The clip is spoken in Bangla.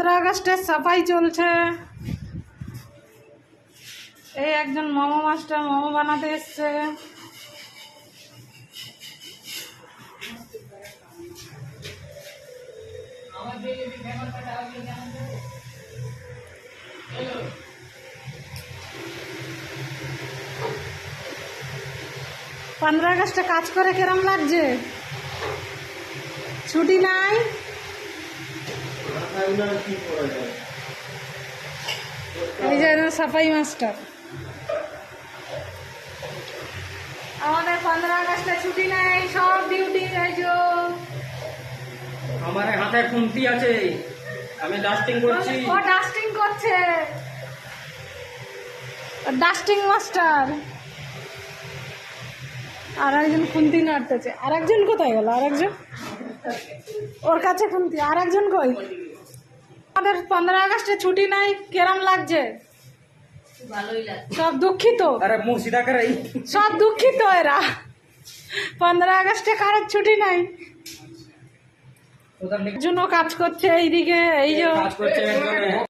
15 আগস্টের সাফাই চলছে। এই একজন মোমো মাস্টার মোমো বানাতে এসছে। पंद्रह আগস্টে কাজ করে কেরম লাগছে? ছুটি নাই? এই যে সাফাই মাস্টার। আমাদের 15 আগস্টে ছুটি নাই, সব ডিউটি যাইছো। আমার হাতে খুন্তি আছে, আমি ডাস্টিং করছি। ও ডাস্টিং করছে, ডাস্টিং মাস্টার। আর একজন খুন্তি নাড়তেছে। আর একজন কোথায় গেল? আর একজন ওর কাছে খুন্তি। আর একজন কই? আমাদের 15 আগস্টে ছুটি নাই, কেরম লাগছে? ভালোই লাগছে। সব দুঃখিত, আরে মুখ সিধা করে। সব দুঃখিত এরা। 15 আগস্টে কারোর ছুটি নাই। ওদের জন্য কাজ করছে এইদিকে। এই যে কাজ করছে একজনে।